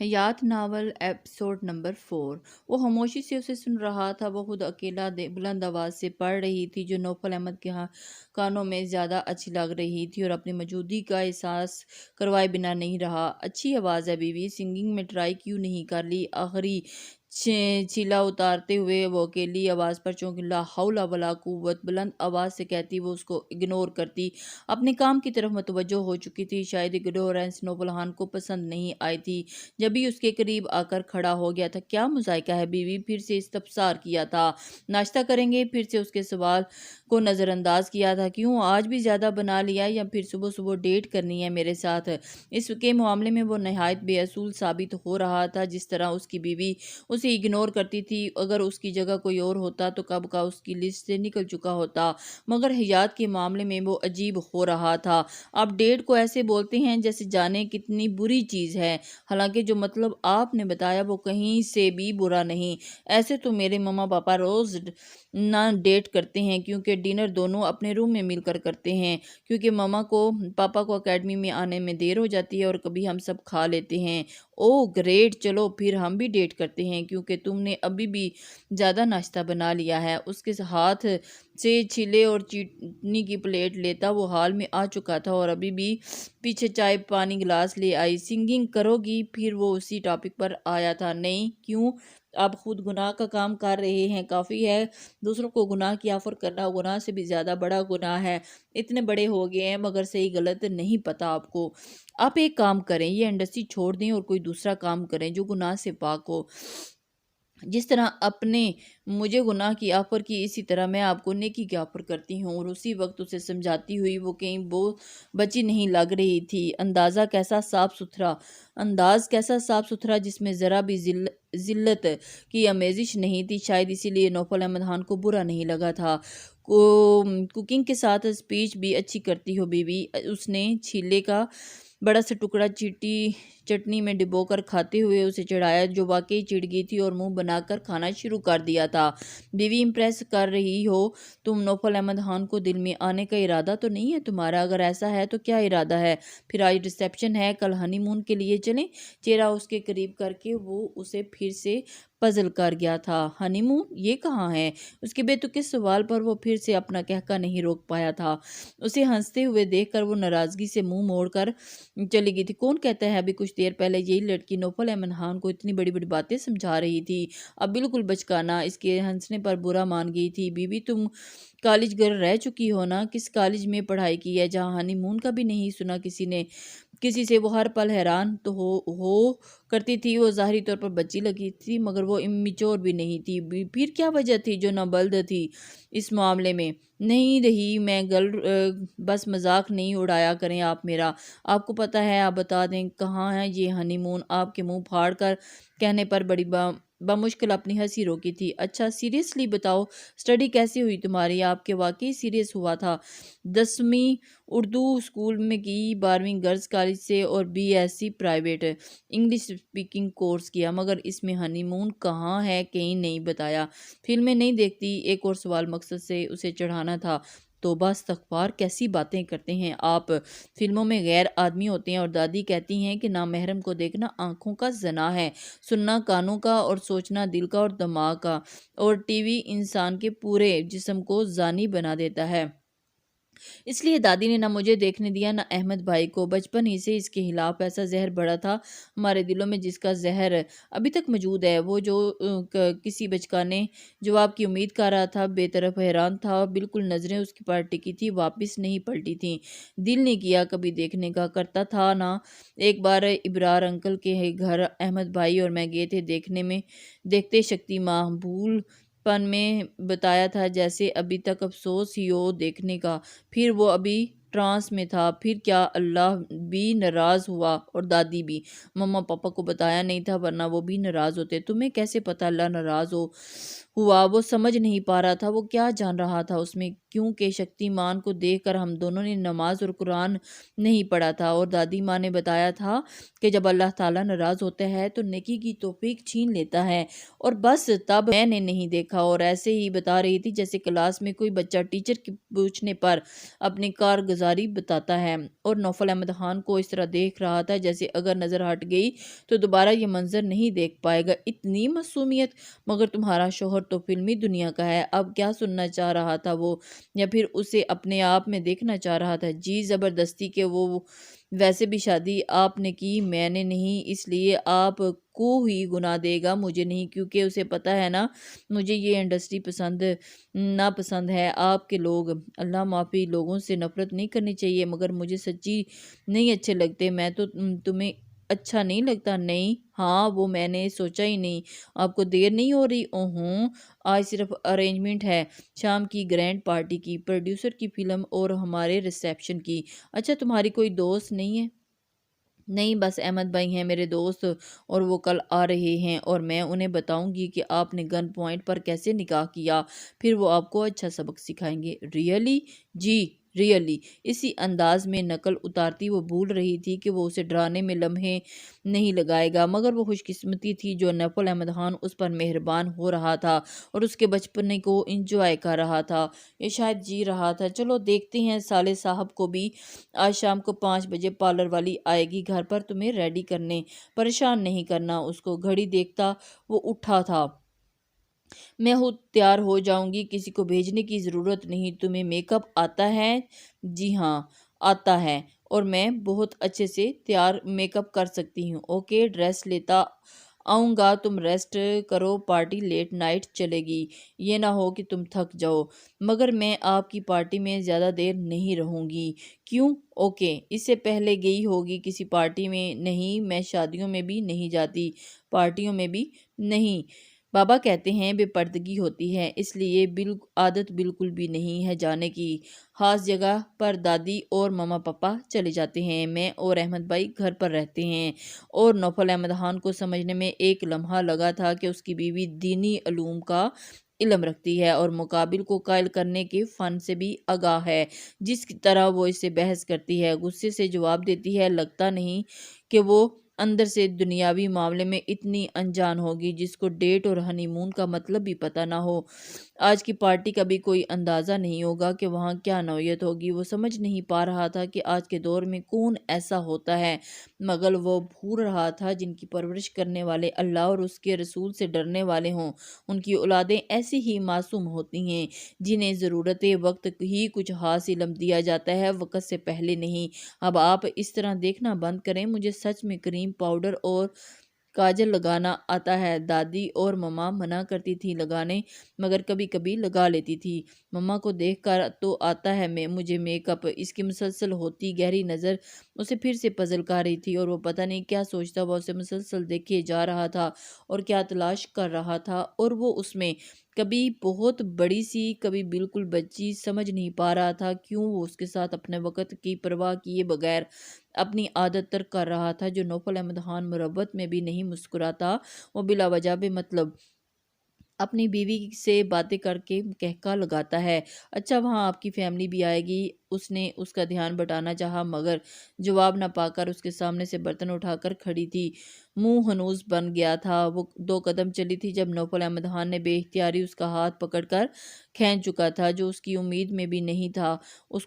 حیات novel episode number 4۔ وہ خاموشی سے اسے سن رہا تھا۔ وہ خود اکیلا بلند آواز سے پڑھ رہی تھی جو نوفل احمد کے کانوں میں زیادہ اچھی لگ رہی تھی اور اپنی موجودگی کا احساس کروائے بنا نہیں رہا۔ اچھی آواز ہے بیوی، سنگنگ میں ٹرائی کیوں نہیں کر لی؟ آخری چھیلا اتارتے ہوئے وہ اکیلی آواز پر چونکی لا حول ولا قوت بلند آواز سے کہتی۔ وہ اس کو اگنور کرتی اپنے کام کی طرف متوجہ ہو چکی تھی۔ شاید اگنورینس نوفل خان کو پسند نہیں آئی تھی۔ جب بھی اس کے قریب آ کر کھڑا ہو گیا تھا۔ کیا مذائقہ ہے بیوی؟ پھر سے استفسار کیا تھا۔ ناشتہ کریں گے؟ پھر سے اس کے سوال کو نظر انداز کیا تھا۔ کیوں آج بھی زیادہ بنا لیا یا پھر صبح صبح ڈیٹ کرنی ہے میرے ساتھ؟ اس کے معاملے میں وہ نہایت بے اصول ثابت ہو رہا تھا۔ جس طرح اس کی بیوی اسے اگنور کرتی تھی، اگر اس کی جگہ کوئی اور ہوتا تو کب کا اس کی لسٹ سے نکل چکا ہوتا، مگر حیات کے معاملے میں وہ عجیب ہو رہا تھا۔ آپ ڈیٹ کو ایسے بولتے ہیں جیسے جانے کتنی بری چیز ہے، حالانکہ جو مطلب آپ نے بتایا وہ کہیں سے بھی برا نہیں۔ ایسے تو میرے ماما پاپا روز نہ ڈیٹ کرتے ہیں، کیونکہ ڈنر دونوں اپنے روم میں مل کر کرتے ہیں، کیونکہ پاپا کو اکیڈمی میں آنے میں دیر ہو جاتی ہے اور کبھی ہم سب کھا لیتے ہیں۔ اوہ گریٹ، چلو پھر ہم بھی ڈیٹ کرتے ہیں، کیونکہ تم نے ابھی بھی زیادہ ناشتہ بنا لیا ہے۔ اس کے ہاتھ سے چھلے اور چٹنی کی پلیٹ لیتا وہ حال میں آ چکا تھا اور ابھی بھی پیچھے چائے پانی گلاس لے آئی۔ سنگنگ کرو گی؟ پھر وہ اسی ٹاپک پر آیا تھا۔ نہیں، کیوں؟ آپ خود گناہ کا کام کر رہے ہیں، کافی ہے دوسروں کو گناہ کی آفر کرنا، گناہ سے بھی زیادہ بڑا گناہ ہے۔ اتنے بڑے ہو گئے ہیں مگر صحیح غلط نہیں پتا آپ کو۔ آپ ایک کام کریں، یہ انڈسٹری چھوڑ دیں اور کوئی دوسرا کام کریں جو گناہ سے پاک ہو۔ جس طرح آپ نے مجھے گناہ کی آفر کی، اسی طرح میں آپ کو نیکی کی آفر کرتی ہوں۔ اور اسی وقت اسے سمجھاتی ہوئی وہ کہیں بچی نہیں لگ رہی تھی۔ انداز کیسا صاف ستھرا جس میں ذرا بھی ذلت کی آمیزش نہیں تھی۔ شاید اسی لیے نوفل احمد خان کو برا نہیں لگا تھا۔ کوکنگ کے ساتھ اسپیچ بھی اچھی کرتی ہو بیوی۔ اس نے چھیلے کا بڑا سا ٹکڑا چٹنی میں ڈبو کر کھاتے ہوئے اسے چڑھایا، جو واقعی چڑ گئی تھی اور منہ بنا کر کھانا شروع کر دیا تھا۔ بیوی، امپریس کر رہی ہو تم۔ نوفل احمد خان کو دل میں آنے کا ارادہ تو نہیں ہے تمہارا؟ اگر ایسا ہے تو کیا ارادہ ہے؟ پھر آج ریسیپشن ہے، کل ہنی مون کے لیے چلیں؟ چہرہ اس کے قریب کر کے وہ اسے پھر سے پزل کر گیا تھا۔ ہنی مون؟ یہ کہاں ہے؟ اس کے بے تکے سوال پر وہ پھر سے اپنا کہکا نہیں روک پایا تھا۔ اسے ہنستے ہوئے دیکھ کر وہ ناراضگی سے منہ موڑ کر چلی گئی تھی۔ کون کہتا ہے ابھی کچھ دیر پہلے یہی لڑکی نوفل احمد خان کو اتنی بڑی بڑی باتیں سمجھا رہی تھی، اب بالکل بچکانا اس کے ہنسنے پر برا مان گئی تھی۔ بیوی، تم کالج گرل رہ چکی ہو نا؟ کس کالج میں پڑھائی کی ہے جہاں ہنی مون کا بھی نہیں سنا کسی سے؟ وہ ہر پل حیران تو ہو کرتی تھی۔ وہ ظاہری طور پر بچی لگی تھی مگر وہ امیچور بھی نہیں تھی۔ پھر کیا وجہ تھی جو نابلد تھی اس معاملے میں؟ نہیں رہی میں بس مذاق نہیں اڑایا کریں آپ میرا۔ آپ کو پتہ ہے، آپ بتا دیں کہاں ہے یہ ہنی مون؟ آپ کے منہ پھاڑ کر کہنے پر بڑی بمشکل اپنی ہنسی روکی تھی۔ اچھا سیریسلی بتاؤ، اسٹڈی کیسی ہوئی تمہاری؟ آپ کے واقعی سیریس ہوا تھا؟ 10ویں اردو اسکول میں کی، 12ویں گرلز کالج سے اور BSc private English speaking course کیا، مگر اس میں ہنی مون کہاں ہے؟ کہیں نہیں بتایا؟ فلمیں نہیں دیکھتی؟ ایک اور سوال مقصد سے اسے چڑھانا تھا۔ توبہ استغفار، کیسی باتیں کرتے ہیں آپ؟ فلموں میں غیر آدمی ہوتے ہیں اور دادی کہتی ہیں کہ نامحرم کو دیکھنا آنکھوں کا زنا ہے، سننا کانوں کا اور سوچنا دل کا اور دماغ کا، اور ٹی وی انسان کے پورے جسم کو زانی بنا دیتا ہے۔ اس لیے دادی نے نہ مجھے دیکھنے دیا نہ احمد بھائی کو۔ بچپن ہی سے اس کے خلاف ایسا زہر بڑھا تھا ہمارے دلوں میں جس کا زہر ابھی تک موجود ہے۔ وہ جو کسی بچکانے جواب کی امید کر رہا تھا، بے طرف حیران تھا، بالکل نظریں اس کی پر ٹکی تھی، واپس نہیں پلٹی تھیں۔ دل نہیں کیا کبھی دیکھنے کا، کرتا تھا نا۔ ایک بار ابرار انکل کے گھر احمد بھائی اور میں گئے تھے دیکھتے شکتی ماں بھول پن میں بتایا تھا، جیسے ابھی تک افسوس ہی ہو دیکھنے کا۔ پھر وہ ابھی ٹرانس میں تھا۔ پھر کیا اللہ بھی ناراض ہوا اور دادی بھی؟ ماما پاپا کو بتایا نہیں تھا ورنہ وہ بھی ناراض ہوتے۔ تمہیں کیسے پتا اللہ ناراض ہوا؟ وہ سمجھ نہیں پا رہا تھا وہ کیا جان رہا تھا اس میں، کیونکہ شکتی مان کو دیکھ کر ہم دونوں نے نماز اور قرآن نہیں پڑھا تھا، اور دادی ماں نے بتایا تھا کہ جب اللہ تعالیٰ ناراض ہوتا ہے تو نیکی کی توفیق چھین لیتا ہے، اور بس تب میں نے نہیں دیکھا۔ اور ایسے ہی بتا رہی تھی جیسے کلاس میں کوئی بچہ ٹیچر کے پوچھنے پر اپنی کارگزاری گزاری بتاتا ہے، اور نوفل احمد خان کو اس طرح دیکھ رہا تھا جیسے اگر نظر ہٹ گئی تو دوبارہ یہ منظر نہیں دیکھ پائے گا۔ اتنی معصومیت! مگر تمہارا شوہر تو فلمی دنیا کا ہے، اب کیا سننا چاہ رہا تھا وہ، یا پھر اسے اپنے آپ میں دیکھنا چاہ رہا تھا؟ جی زبردستی کہ وہ ویسے بھی شادی آپ نے کی، میں نے نہیں، اس لیے آپ کو ہی گناہ دے گا، مجھے نہیں، کیونکہ اسے پتہ ہے نا مجھے یہ انڈسٹری پسند ناپسند ہے۔ آپ کے لوگ، اللہ معافی، لوگوں سے نفرت نہیں کرنی چاہیے، مگر مجھے سچی نہیں اچھے لگتے۔ میں تو تمہیں اچھا نہیں لگتا؟ نہیں، ہاں وہ میں نے سوچا ہی نہیں۔ آپ کو دیر نہیں ہو رہی؟ اوہوں، آج صرف ارینجمنٹ ہے، شام کی گرینڈ پارٹی کی، پروڈیوسر کی فلم اور ہمارے ریسیپشن کی۔ اچھا تمہاری کوئی دوست نہیں ہے؟ نہیں، بس احمد بھائی ہیں میرے دوست، اور وہ کل آ رہے ہیں، اور میں انہیں بتاؤں گی کہ آپ نے گن پوائنٹ پر کیسے نکاح کیا، پھر وہ آپ کو اچھا سبق سکھائیں گے۔ ریئلی؟ جی ریئلی۔ اسی انداز میں نقل اتارتی وہ بھول رہی تھی کہ وہ اسے ڈرانے میں لمحے نہیں لگائے گا، مگر وہ خوش قسمتی تھی جو نوفل احمد خان اس پر مہربان ہو رہا تھا اور اس کے بچپنے کو انجوائے کر رہا تھا، یا شاید جی رہا تھا۔ چلو دیکھتے ہیں، صالح صاحب کو بھی آج شام کو 5 بجے پارلر والی آئے گی گھر پر تمہیں ریڈی کرنے، پریشان نہیں کرنا اس کو۔ گھڑی دیکھتا وہ اٹھا تھا، میں خود تیار ہو جاؤں گی، کسی کو بھیجنے کی ضرورت نہیں۔ تمہیں میک اپ آتا ہے؟ جی ہاں آتا ہے، اور میں بہت اچھے سے تیار میک اپ کر سکتی ہوں۔ اوکے، ڈریس لیتا آؤں گا، تم ریسٹ کرو، پارٹی لیٹ نائٹ چلے گی، یہ نہ ہو کہ تم تھک جاؤ۔ مگر میں آپ کی پارٹی میں زیادہ دیر نہیں رہوں گی۔ کیوں؟ اوکے، اس سے پہلے گئی ہوگی کسی پارٹی میں؟ نہیں، میں شادیوں میں بھی نہیں جاتی، پارٹیوں میں بھی نہیں۔ بابا کہتے ہیں بے پردگی ہوتی ہے، اس لیے عادت بالکل بھی نہیں ہے جانے کی۔ خاص جگہ پر دادی اور ماما پاپا چلے جاتے ہیں، میں اور احمد بھائی گھر پر رہتے ہیں۔ اور نوفل احمد خان کو سمجھنے میں ایک لمحہ لگا تھا کہ اس کی بیوی دینی علوم کا علم رکھتی ہے اور مقابل کو قائل کرنے کے فن سے بھی آگاہ ہے۔ جس کی طرح وہ اس سے بحث کرتی ہے، غصے سے جواب دیتی ہے، لگتا نہیں کہ وہ اندر سے دنیاوی معاملے میں اتنی انجان ہوگی جس کو ڈیٹ اور ہنی مون کا مطلب بھی پتہ نہ ہو۔ آج کی پارٹی کا بھی کوئی اندازہ نہیں ہوگا کہ وہاں کیا نوعیت ہوگی۔ وہ سمجھ نہیں پا رہا تھا کہ آج کے دور میں کون ایسا ہوتا ہے، مگر وہ بھول رہا تھا جن کی پرورش کرنے والے اللہ اور اس کے رسول سے ڈرنے والے ہوں، ان کی اولادیں ایسی ہی معصوم ہوتی ہیں جنہیں ضرورت وقت ہی کچھ خاص علم دیا جاتا ہے، وقت سے پہلے نہیں۔ اب آپ اس طرح دیکھنا بند کریں، مجھے سچ میں کریم پاؤڈر اور کاجل لگانا آتا ہے۔ دادی اور ماما منع کرتی تھی لگانے، مگر کبھی کبھی لگا لیتی تھی۔ ماما کو دیکھ کر تو آتا ہے مجھے میک اپ۔ اس کی مسلسل ہوتی گہری نظر اسے پھر سے پزل کر رہی تھی، اور وہ پتہ نہیں کیا سوچتا ہوا اسے مسلسل دیکھے جا رہا تھا اور کیا تلاش کر رہا تھا، اور وہ اس میں کبھی بہت بڑی سی، کبھی بالکل بچی، سمجھ نہیں پا رہا تھا کیوں وہ اس کے ساتھ اپنے وقت کی پرواہ کیے بغیر اپنی عادت ترک کر رہا تھا۔ جو نوفل احمد خان مربت میں بھی نہیں مسکراتا، وہ بلا وجہ بے مطلب اپنی بیوی سے باتیں کر کے کہکا لگاتا ہے۔ اچھا وہاں آپ کی فیملی بھی آئے گی؟ اس نے اس کا دھیان بٹانا چاہا، مگر جواب نہ پا کر اس کے سامنے سے برتن اٹھا کر کھڑی تھی، منہ ہنوز بن گیا تھا۔ وہ 2 قدم چلی تھی جب نوفل احمد خان نے بے اختیاری اس کا ہاتھ پکڑ کر کھینچ چکا تھا، جو اس کی امید میں بھی نہیں تھا۔ اس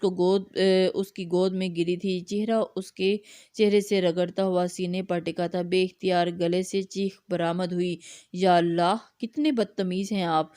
کی گود میں گری تھی، چہرہ اس کے چہرے سے رگڑتا ہوا سینے پر ٹکا تھا۔ بے اختیار گلے سے چیخ برآمد ہوئی، یا اللہ کتنے بدتمیز ہیں آپ،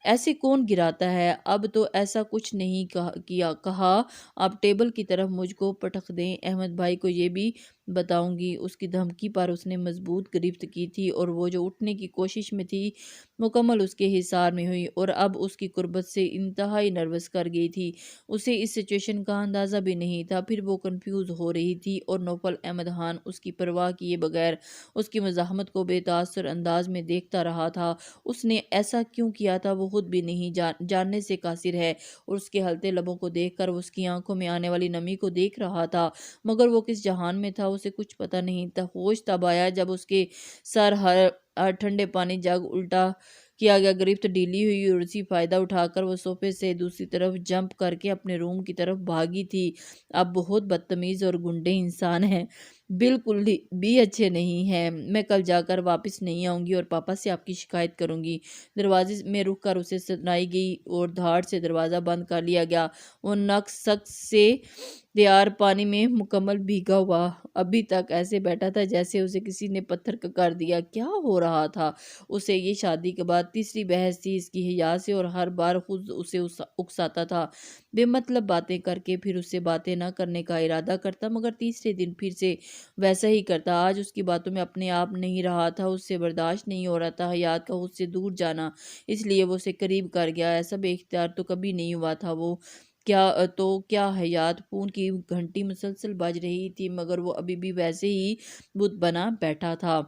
ایسے کون گراتا ہے؟ اب تو ایسا کچھ نہیں کہا، آپ ٹیبل کی طرف مجھ کو پٹخ دیں، احمد بھائی کو یہ بھی بتاؤں گی۔ اس کی دھمکی پر اس نے مضبوط گرفت کی تھی، اور وہ جو اٹھنے کی کوشش میں تھی مکمل اس کے حصار میں ہوئی، اور اب اس کی قربت سے انتہائی نروس کر گئی تھی۔ اسے اس سچویشن کا اندازہ بھی نہیں تھا، پھر وہ کنفیوز ہو رہی تھی، اور نوفل احمد خان اس کی پرواہ کیے بغیر اس کی مزاحمت کو بے تاثر انداز میں دیکھتا رہا تھا۔ اس نے ایسا کیوں کیا تھا وہ خود بھی نہیں جاننے سے قاصر ہے، اور اس کے ہلتے لبوں کو دیکھ کر وہ اس کی آنکھوں میں آنے والی نمی کو دیکھ رہا تھا، مگر وہ کس جہان میں تھا اسے کچھ پتہ نہیں تھا۔ ہوش تب آیا جب اس کے سر ہر ٹھنڈے پانی جگ الٹا کیا گیا، گرفت ڈھیلی ہوئی، اور اسی فائدہ اٹھا کر وہ صوفے سے دوسری طرف جمپ کر کے اپنے روم کی طرف بھاگی تھی۔ آپ بہت بدتمیز اور گنڈے انسان ہیں، بالکل بھی اچھے نہیں ہیں۔ میں کل جا کر واپس نہیں آؤں گی اور پاپا سے آپ کی شکایت کروں گی۔ دروازے میں رک کر اسے سنائی گئی اور دھاڑ سے دروازہ بند کر لیا گیا۔ وہ نک سک سے تیار پانی میں مکمل بھیگا ہوا ابھی تک ایسے بیٹھا تھا جیسے اسے کسی نے پتھر کا کر دیا۔ کیا ہو رہا تھا اسے؟ یہ شادی کے بعد تیسری بحث تھی اس کی حیا سے، اور ہر بار خود اسے اکساتا تھا، بے مطلب باتیں کر کے پھر اس سے باتیں نہ کرنے کا ارادہ کرتا، مگر تیسرے دن پھر سے ویسا ہی کرتا۔ آج اس کی باتوں میں اپنے آپ نہیں رہا تھا، اس سے برداشت نہیں ہو رہا تھا حیات کا خود سے دور جانا، اس لیے وہ اسے قریب کر گیا۔ ایسا بے اختیار تو کبھی نہیں ہوا تھا وہ۔ کیا حیات فون کی گھنٹی مسلسل بج رہی تھی، مگر وہ ابھی بھی ویسے ہی بت بنا بیٹھا تھا۔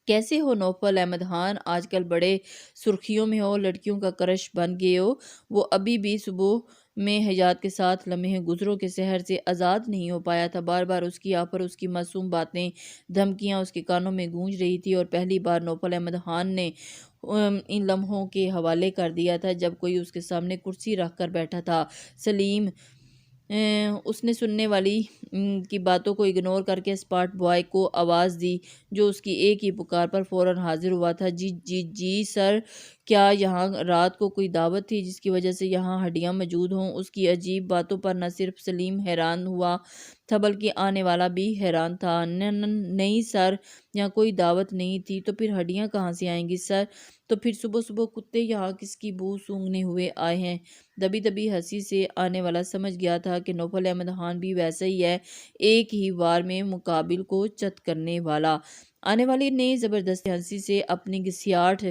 کیسے ہو نوفل احمد خان؟ آج کل بڑے سرخیوں میں ہو، لڑکیوں کا کرش بن گئے ہو۔ وہ ابھی بھی صبح میں حیات کے ساتھ لمحے گزروں کے سحر سے آزاد نہیں ہو پایا تھا۔ بار بار اس کی آفر، اس کی معصوم باتیں، دھمکیاں اس کے کانوں میں گونج رہی تھی، اور پہلی بار نوفل احمد خان نے ان لمحوں کے حوالے کر دیا تھا جب کوئی اس کے سامنے کرسی رکھ کر بیٹھا تھا۔ سلیم اس نے سننے والی کی باتوں کو اگنور کر کے اسپاٹ بوائے کو آواز دی، جو اس کی ایک ہی پکار پر فوراً حاضر ہوا تھا۔ جی جی جی سر، کیا یہاں رات کو کوئی دعوت تھی جس کی وجہ سے یہاں ہڈیاں موجود ہوں؟ اس کی عجیب باتوں پر نہ صرف سلیم حیران ہوا تھا بلکہ آنے والا بھی حیران تھا۔ نہیں سر، یہاں کوئی دعوت نہیں تھی۔ تو پھر ہڈیاں کہاں سے آئیں گی سر؟ تو پھر صبح صبح کتے یہاں کس کی بو سونگھنے ہوئے آئے ہیں؟ دبی دبی ہنسی سے آنے والا سمجھ گیا تھا کہ نوفل احمد خان بھی ویسا ہی ہے، ایک ہی وار میں مقابل کو چت کرنے والا۔ آنے والی نے زبردست ہنسی سے اپنی گھسیاٹ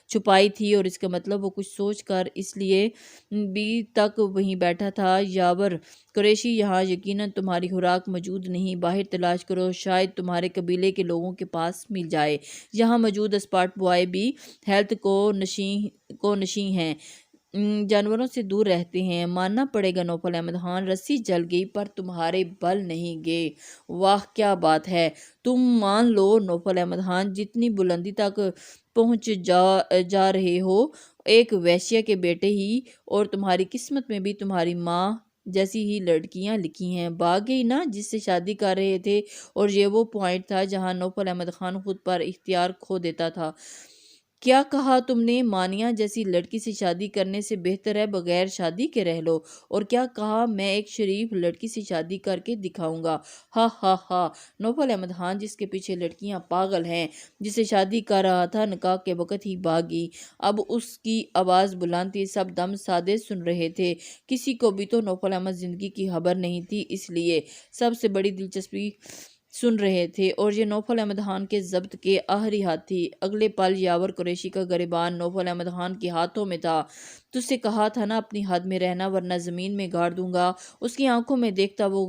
چھپائی تھی، اور اس کا مطلب وہ کچھ سوچ کر اس لیے بھی تک وہیں بیٹھا تھا۔ یاور قریشی، یہاں یقیناً تمہاری خوراک موجود نہیں، باہر تلاش کرو، شاید تمہارے قبیلے کے لوگوں کے پاس مل جائے۔ یہاں موجود اسپاٹ بوائے بھی ہیلتھ کو نشیں ہیں، جانوروں سے دور رہتے ہیں۔ ماننا پڑے گا نوفل احمد خان، رسی جل گئی پر تمہارے بل نہیں گئے۔ واہ کیا بات ہے! تم مان لو نوفل احمد خان، جتنی بلندی تک پہنچ جا رہے ہو، ایک ویشیا کے بیٹے ہی، اور تمہاری قسمت میں بھی تمہاری ماں جیسی ہی لڑکیاں لکھی ہیں۔ بھاگ گئی نا جس سے شادی کر رہے تھے؟ اور یہ وہ پوائنٹ تھا جہاں نوفل احمد خان خود پر اختیار کھو دیتا تھا۔ کیا کہا تم نے؟ مانیہ جیسی لڑکی سے شادی کرنے سے بہتر ہے بغیر شادی کے رہ لو۔ اور کیا کہا؟ میں ایک شریف لڑکی سے شادی کر کے دکھاؤں گا۔ ہا ہا ہا! نوفل احمد خان، جس کے پیچھے لڑکیاں پاگل ہیں، جسے شادی کر رہا تھا، نکاح کے وقت ہی بھاگی۔ اب اس کی آواز بلند تھی، سب دم سادے سن رہے تھے۔ کسی کو بھی تو نوفل احمد زندگی کی خبر نہیں تھی، اس لیے سب سے بڑی دلچسپی سن رہے تھے، اور یہ نوفل احمد خان کے ضبط کے آخری ہاتھ تھی۔ اگلے پل یاور قریشی کا گریبان نوفل احمد خان کے ہاتھوں میں تھا۔ تجھ سے کہا تھا نا اپنی حد میں رہنا، ورنہ زمین میں گاڑ دوں گا۔ اس کی آنکھوں میں دیکھتا وہ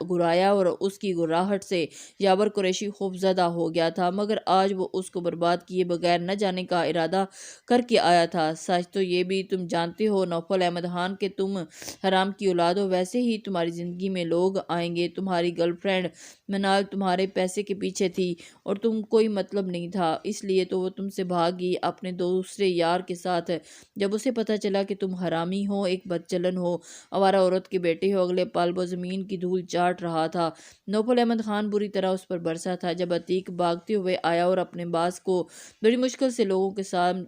گرایا، اور اس کی گراہٹ سے یاور قریشی خوفزدہ ہو گیا تھا، مگر آج وہ اس کو برباد کیے بغیر نہ جانے کا ارادہ کر کے آیا تھا۔ سچ تو یہ بھی تم جانتے ہو نوفل احمد خان کہ تم حرام کی اولاد ہو، ویسے ہی تمہاری زندگی میں لوگ آئیں گے۔ تمہاری گرل فرینڈ منال تمہارے پیسے کے پیچھے تھی، اور تم کوئی مطلب نہیں تھا، اس لیے تو وہ تم سے بھاگی اپنے دوسرے یار کے ساتھ۔ جب اسے پتہ چلا کہ تم حرامی ہو، ایک بدچلن ہو، آوارہ عورت کے بیٹے ہو، اگلے پل وہ زمین کی دھول چاٹ رہا تھا۔ نوفل احمد خان بری طرح اس پر برسا تھا جب عتیق بھاگتے ہوئے آیا اور اپنے باز کو بڑی مشکل سے لوگوں کے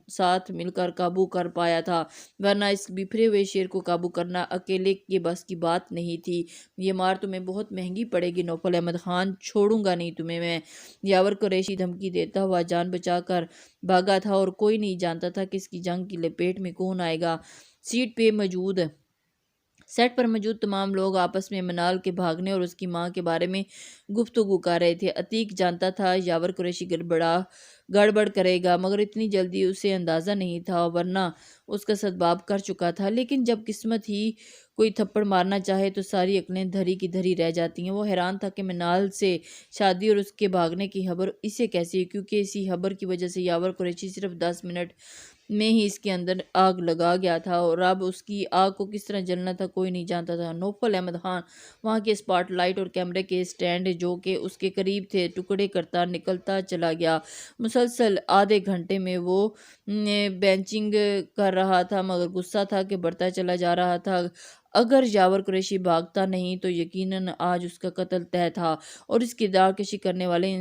ساتھ مل کر قابو کر پایا تھا، ورنہ اس بپھرے ہوئے شیر کو قابو کرنا اکیلے کے بس کی بات نہیں تھی۔ یہ مار تمہیں بہت مہنگی پڑے گی نوفل احمد خان، چھوڑوں گا نہیں تمہیں میں۔ یاور قریشی دھمکی دیتا ہوا جان بچا کر بھاگا تھا، اور کوئی نہیں جانتا تھا کہ اس کی جنگ کی لپیٹ میں کون آئے گا۔ سیٹ پر موجود تمام لوگ آپس میں منال کے بھاگنے اور اس کی ماں کے بارے میں گفتگو کر رہے تھے۔ عتیق جانتا تھا یاور قریشی گڑبڑ کرے گا، مگر اتنی جلدی اسے اندازہ نہیں تھا، ورنہ اس کا سدباب کر چکا تھا۔ لیکن جب قسمت ہی کوئی تھپڑ مارنا چاہے تو ساری عقلیں دھری کی دھری رہ جاتی ہیں۔ وہ حیران تھا کہ منال سے شادی اور اس کے بھاگنے کی خبر اسے کیسی، کیونکہ اسی خبر کی وجہ سے یاور قریشی صرف 10 منٹ میں ہی اس کے اندر آگ لگا گیا تھا، اور اب اس کی آگ کو کس طرح جلنا تھا کوئی نہیں جانتا تھا۔ نوفل احمد خان وہاں کے اسپاٹ لائٹ اور کیمرے کے اسٹینڈ جو کہ اس کے قریب تھے ٹکڑے کرتا نکلتا چلا گیا۔ مسلسل آدھے گھنٹے میں وہ بینچنگ کر رہا تھا، مگر غصہ تھا کہ بڑھتا چلا جا رہا تھا۔ اگر یاور قریشی بھاگتا نہیں تو یقیناً آج اس کا قتل طے تھا۔ اور اس کردار کشی کرنے والے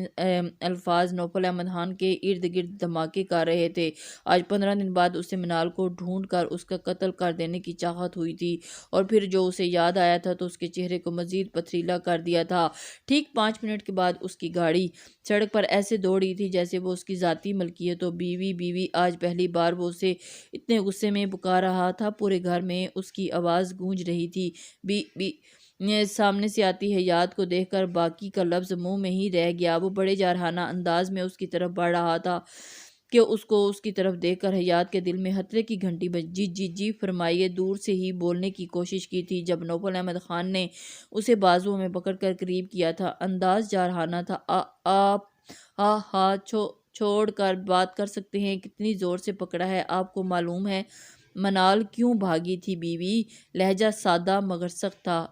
الفاظ نوفل احمد خان کے ارد گرد دھماکے کر رہے تھے۔ آج 15 دن بعد اسے منال کو ڈھونڈ کر اس کا قتل کر دینے کی چاہت ہوئی تھی، اور پھر جو اسے یاد آیا تھا تو اس کے چہرے کو مزید پتھریلا کر دیا تھا۔ ٹھیک 5 منٹ کے بعد اس کی گاڑی سڑک پر ایسے دوڑ رہی تھی جیسے وہ اس کی ذاتی ملکیت ہو۔ بیوی بیوی، آج پہلی بار وہ اسے اتنے غصے میں پکار رہا تھا۔ پورے گھر میں اس کی آواز گونج رہی تھی، بی بی۔ سامنے سے آتی حیات کو دیکھ کر باقی کا لفظ منہ میں ہی رہ گیا۔ وہ بڑے جارحانہ انداز میں اس کی طرف بڑھ رہا تھا کہ اس کو اس کی طرف دیکھ کر حیات کے دل میں خطرے کی گھنٹی بج۔ جی جی جی فرمائیے، دور سے ہی بولنے کی کوشش کی تھی جب نوفل احمد خان نے اسے بازوؤں میں پکڑ کر قریب کیا تھا۔ انداز جارحانہ تھا۔ آپ ہاتھ چھوڑ کر بات کر سکتے ہیں؟ کتنی زور سے پکڑا ہے آپ کو معلوم ہے؟ منال کیوں بھاگی تھی بیوی؟ لہجہ سادہ مگر سخت تھا۔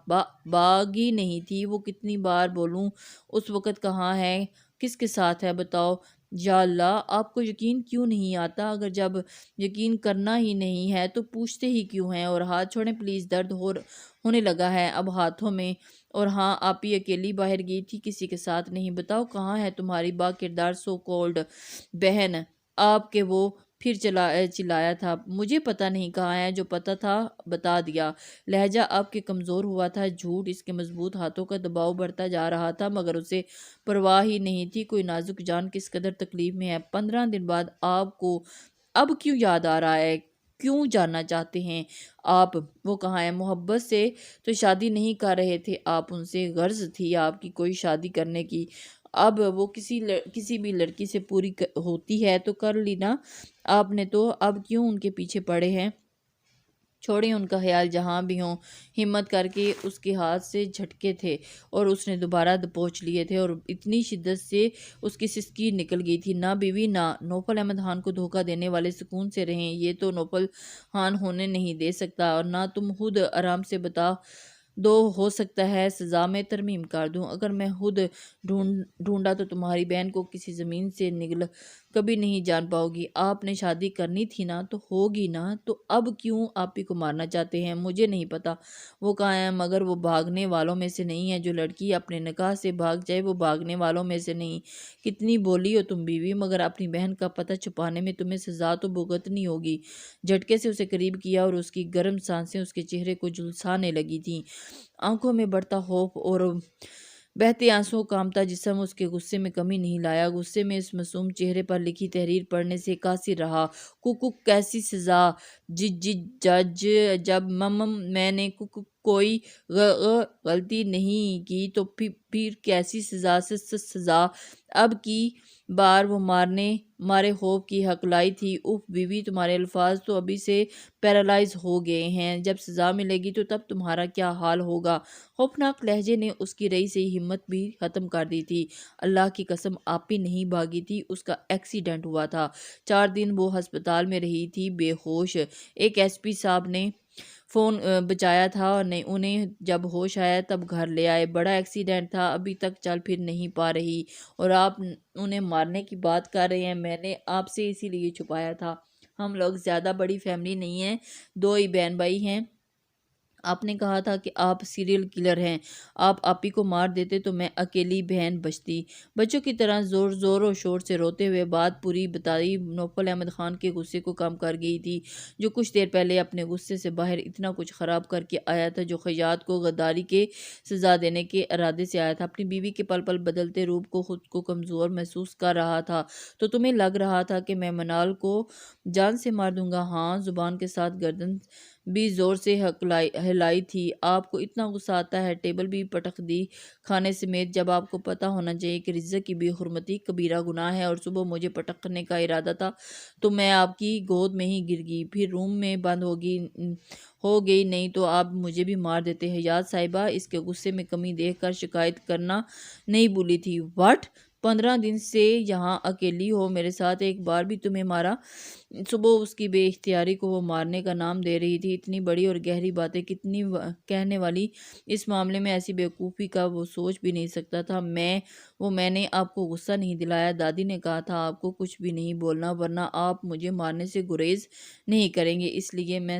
بھاگی نہیں تھی وہ، کتنی بار بولوں؟ اس وقت کہاں ہے؟ کس کے ساتھ ہے بتاؤ؟ یا اللہ، آپ کو یقین کیوں نہیں آتا؟ اگر جب یقین کرنا ہی نہیں ہے تو پوچھتے ہی کیوں ہیں؟ اور ہاتھ چھوڑیں پلیز، درد ہونے لگا ہے اب ہاتھوں میں۔ اور ہاں، آپ ہی اکیلی باہر گئی تھی، کسی کے ساتھ نہیں؟ بتاؤ کہاں ہے تمہاری با کردار سو کولڈ بہن؟ آپ کے وہ پھر چلایا تھا، مجھے پتہ نہیں کہاں ہے، جو پتہ تھا بتا دیا۔ لہجہ آپ کے کمزور ہوا تھا، جھوٹ اس کے مضبوط ہاتھوں کا دباؤ بڑھتا جا رہا تھا، مگر اسے پرواہ ہی نہیں تھی کوئی نازک جان کس قدر تکلیف میں ہے۔ 15 دن بعد آپ کو اب کیوں یاد آ رہا ہے؟ کیوں جاننا چاہتے ہیں آپ وہ کہاں ہے؟ محبت سے تو شادی نہیں کر رہے تھے آپ ان سے؟ غرض تھی آپ کی کوئی شادی کرنے کی؟ اب وہ کسی بھی لڑکی سے پوری ہوتی ہے تو کر لی نا آپ نے تو، اب کیوں ان کے پیچھے پڑے ہیں؟ چھوڑیں ان کا خیال جہاں بھی ہوں۔ ہمت کر کے اس کے ہاتھ سے جھٹکے تھے اور اس نے دوبارہ دبوچ لیے تھے، اور اتنی شدت سے اس کی سسکی نکل گئی تھی۔ نہ بیوی، نہ نوفل احمد خان کو دھوکہ دینے والے، سکون سے رہیں، یہ تو نوفل خان ہونے نہیں دے سکتا، اور نہ تم خود آرام سے بتا دو، ہو سکتا ہے سزا میں ترمیم کر دوں۔ اگر میں خود ڈھونڈا تو تمہاری بہن کو کسی زمین سے نگل کبھی نہیں جان پاؤ گی۔ آپ نے شادی کرنی تھی نا تو ہوگی نا، تو اب کیوں آپ ہی کو مارنا چاہتے ہیں؟ مجھے نہیں پتا وہ کہاں ہے، مگر وہ بھاگنے والوں میں سے نہیں ہے۔ جو لڑکی اپنے نکاح سے بھاگ جائے وہ بھاگنے والوں میں سے نہیں۔ کتنی بولی ہو تم بیوی، مگر اپنی بہن کا پتہ چھپانے میں تمہیں سزا تو بھگتنی ہوگی۔ جھٹکے سے اسے قریب کیا اور اس کی گرم سانسیں اس کے چہرے کو جھلسانے لگی تھیں۔ آنکھوں میں بڑھتا خوف اور بہتے آنسوؤں کامتا جسم اس کے غصے میں کمی نہیں لایا۔ غصے میں اس معصوم چہرے پر لکھی تحریر پڑھنے سے قاصر رہا۔ کیسی سزا؟ جج، جب میں نے کوئی غلطی نہیں کی تو پھر کیسی سزا؟ سزا اب کی بار وہ مارے خوف کی ہکلائی تھی۔ اف بیوی، تمہارے الفاظ تو ابھی سے پیرالائز ہو گئے ہیں، جب سزا ملے گی تو تب تمہارا کیا حال ہوگا؟ خوفناک لہجے نے اس کی رہی سہی ہمت بھی ختم کر دی تھی۔ اللہ کی قسم آپ ہی نہیں بھاگی تھی، اس کا ایکسیڈنٹ ہوا تھا۔ 4 دن وہ ہسپتال میں رہی تھی بے ہوش۔ ایک ایس پی صاحب نے فون بچایا تھا، اور انہیں جب ہوش آیا تب گھر لے آئے۔ بڑا ایکسیڈنٹ تھا، ابھی تک چل پھر نہیں پا رہی، اور آپ انہیں مارنے کی بات کر رہے ہیں؟ میں نے آپ سے اسی لیے چھپایا تھا، ہم لوگ زیادہ بڑی فیملی نہیں ہیں، 2 ہی بہن بھائی ہیں۔ آپ نے کہا تھا کہ آپ سیریل کلر ہیں، آپ ہی کو مار دیتے تو میں اکیلی بہن بچتی۔ بچوں کی طرح زور و شور سے روتے ہوئے بات پوری بتائی۔ نوفل احمد خان کے غصے کو کم کر گئی تھی، جو کچھ دیر پہلے اپنے غصے سے باہر اتنا کچھ خراب کر کے آیا تھا، جو خیاط کو غداری کے سزا دینے کے ارادے سے آیا تھا۔ اپنی بیوی کے پل پل بدلتے روپ کو خود کو کمزور محسوس کر رہا تھا۔ تو تمہیں لگ رہا تھا کہ میں منال کو جان سے مار دوں گا؟ ہاں، زبان کے ساتھ گردن بھی زور سے ہلائی تھی۔ آپ کو اتنا غصہ آتا ہے؟ ٹیبل بھی پٹخ دی کھانے سمیت، جب آپ کو پتہ ہونا چاہیے کہ رزق کی بے حرمتی کبیرہ گناہ ہے، اور صبح مجھے پٹکنے کا ارادہ تھا تو میں آپ کی گود میں ہی گر گئی، پھر روم میں بند ہو گئی، نہیں تو آپ مجھے بھی مار دیتے۔ حیات صاحبہ اس کے غصے میں کمی دیکھ کر شکایت کرنا نہیں بھولی تھی۔ واٹ! 15 دن سے یہاں اکیلی ہو، میرے ساتھ ایک بار بھی تمہیں مارا؟ صبح اس کی بے اختیاری کو وہ مارنے کا نام دے رہی تھی۔ اتنی بڑی اور گہری باتیں کتنی کہنے والی، اس معاملے میں ایسی بیوقوفی کا وہ سوچ بھی نہیں سکتا تھا۔ میں نے آپ کو غصہ نہیں دلایا، دادی نے کہا تھا آپ کو کچھ بھی نہیں بولنا، ورنہ آپ مجھے مارنے سے گریز نہیں کریں گے، اس لیے میں